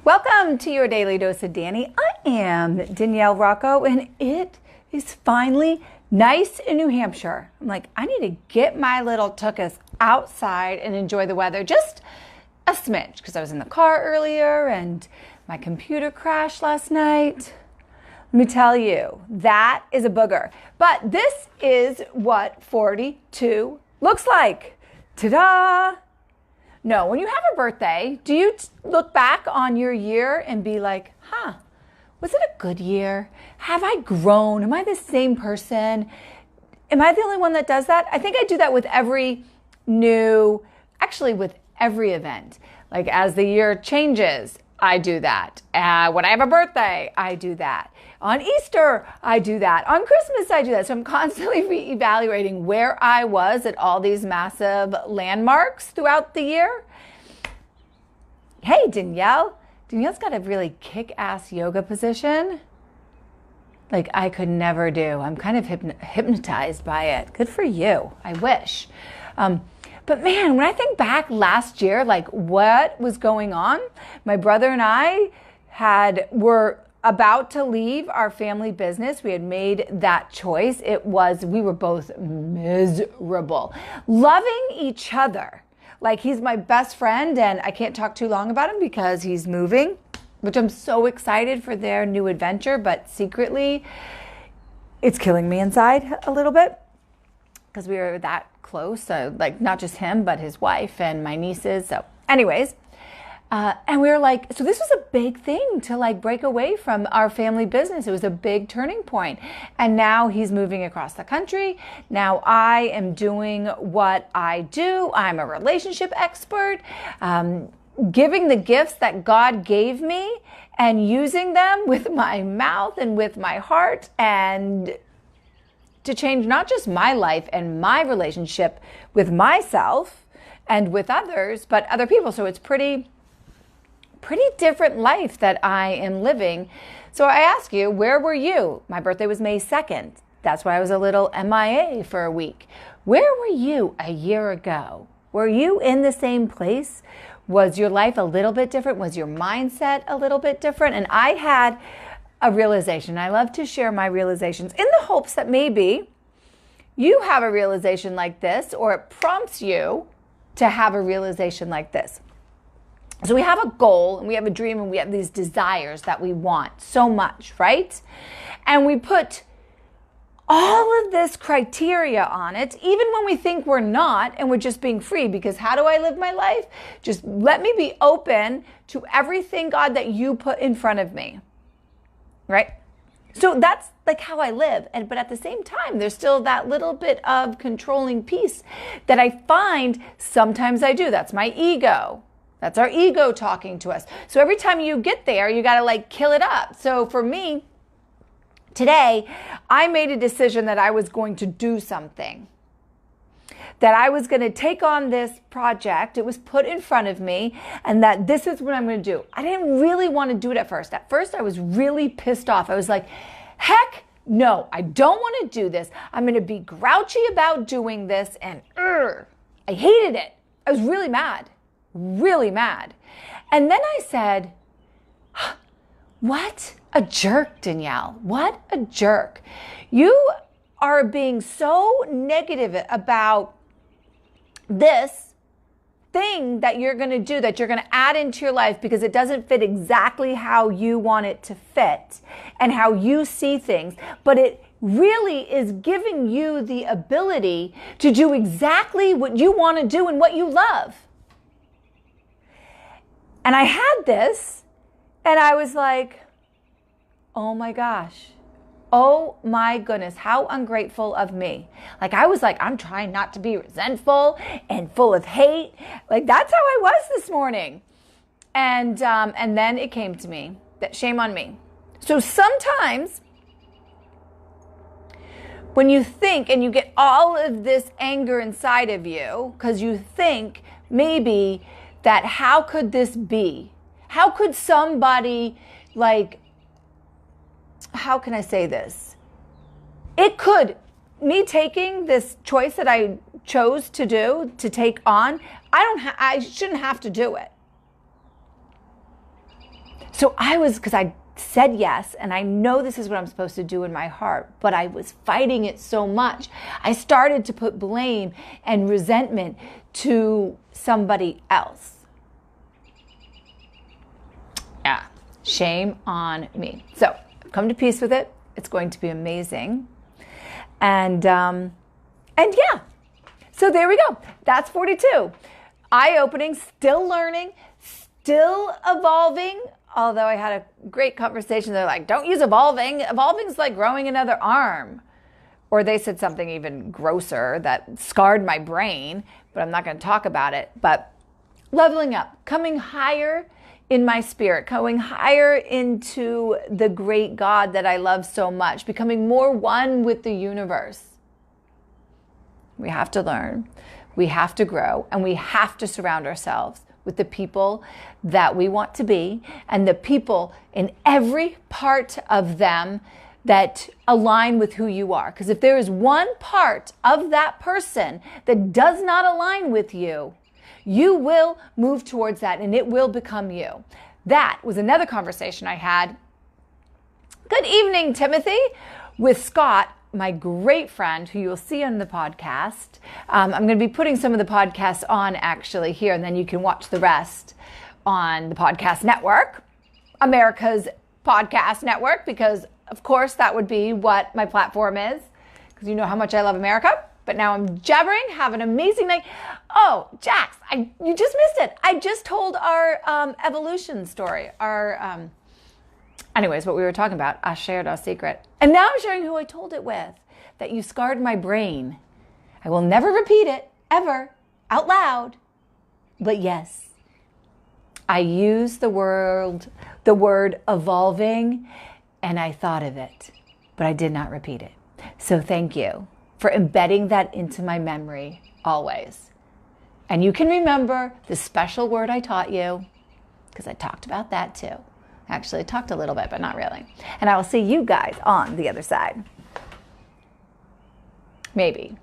Welcome to your Daily Dose of Dani. I am Danielle Rocco, and it is finally nice in New Hampshire. I'm like, I need to get my little tuchus outside and enjoy the weather just a smidge, because I was in the car earlier and my computer crashed last night. Let me tell you, that is a booger. But this is what 42 looks like. Ta-da! No, when you have a birthday, do you look back on your year and be like, was it a good year? Have I grown? Am I the same person? Am I the only one that does that? I think I do that with with every event. Like as the year changes, I do that. When I have a birthday, I do that. On Easter, I do that. On Christmas, I do that. So I'm constantly reevaluating where I was at all these massive landmarks throughout the year. Hey, Danielle. Danielle's got a really kick-ass yoga position. Like I could never do. I'm kind of hypnotized by it. Good for you. I wish. But man, when I think back last year, like what was going on, my brother and I were about to leave our family business. We had made that choice. We were both miserable, loving each other. Like he's my best friend and I can't talk too long about him because he's moving, which I'm so excited for their new adventure, but secretly it's killing me inside a little bit because we were that close. So like not just him, but his wife and my nieces. So anyways, and we were like, so this was a big thing to like break away from our family business. It was a big turning point. And now he's moving across the country. Now I am doing what I do. I'm a relationship expert, giving the gifts that God gave me and using them with my mouth and with my heart and to change not just my life and my relationship with myself and with others, but other people. So it's pretty different life that I am living. So I ask you, where were you? My birthday was May 2nd. That's why I was a little MIA for a week. Where were you a year ago? Were you in the same place? Was your life a little bit different? Was your mindset a little bit different? And I had a realization. I love to share my realizations in the hopes that maybe you have a realization like this, or it prompts you to have a realization like this. So we have a goal and we have a dream and we have these desires that we want so much, right? And we put all of this criteria on it, even when we think we're not and we're just being free, because how do I live my life? Just let me be open to everything, God, that you put in front of me. Right? So that's like how I live. But at the same time, there's still that little bit of controlling piece that I find sometimes I do. That's my ego. That's our ego talking to us. So every time you get there, you got to like kill it up. So for me, today, I made a decision that I was going to do something. That I was going to take on this project. It was put in front of me, and that this is what I'm going to do. I didn't really want to do it at first. At first, I was really pissed off. I was like, heck no, I don't want to do this. I'm going to be grouchy about doing this, and I hated it. I was really mad. Really mad. And then I said, what a jerk, Danielle. What a jerk. You are being so negative about this thing that you're going to do, that you're going to add into your life because it doesn't fit exactly how you want it to fit and how you see things. But it really is giving you the ability to do exactly what you want to do and what you love. And I had this, and I was like, oh my gosh. Oh my goodness, how ungrateful of me. Like I was like, I'm trying not to be resentful and full of hate. Like that's how I was this morning. And then it came to me, that shame on me. So sometimes when you think and you get all of this anger inside of you, because you think maybe that how could this be? How could somebody like, how can I say this? It could, me taking this choice that I chose to do, to take on, I shouldn't have to do it. So because I said yes, and I know this is what I'm supposed to do in my heart, but I was fighting it so much. I started to put blame and resentment to somebody else. Yeah, shame on me. So I've come to peace with it. It's going to be amazing. And yeah, so there we go. That's 42. Eye-opening, still learning, still evolving. Although I had a great conversation, they're like, don't use evolving. Evolving's like growing another arm. Or they said something even grosser that scarred my brain, but I'm not going to talk about it. But leveling up, coming higher in my spirit, going higher into the great God that I love so much, becoming more one with the universe. We have to learn, we have to grow, and we have to surround ourselves with the people that we want to be and the people in every part of them that align with who you are. Because if there is one part of that person that does not align with you, you will move towards that and it will become you. That was another conversation I had. Good evening, Timothy, with Scott, my great friend who you'll see on the podcast. I'm going to be putting some of the podcasts on actually here, and then you can watch the rest on the podcast network, America's podcast network, because of course that would be what my platform is, because you know how much I love America. But now I'm jabbering. Have an amazing night. Oh, Jax, you just missed it. I just told our evolution story. Anyways, what we were talking about, I shared our secret. And now I'm sharing who I told it with, that you scarred my brain. I will never repeat it, ever, out loud. But yes, I used the word evolving, and I thought of it, but I did not repeat it. So thank you for embedding that into my memory always. And you can remember the special word I taught you, because I talked about that too. Actually, I talked a little bit, but not really. And I will see you guys on the other side. Maybe.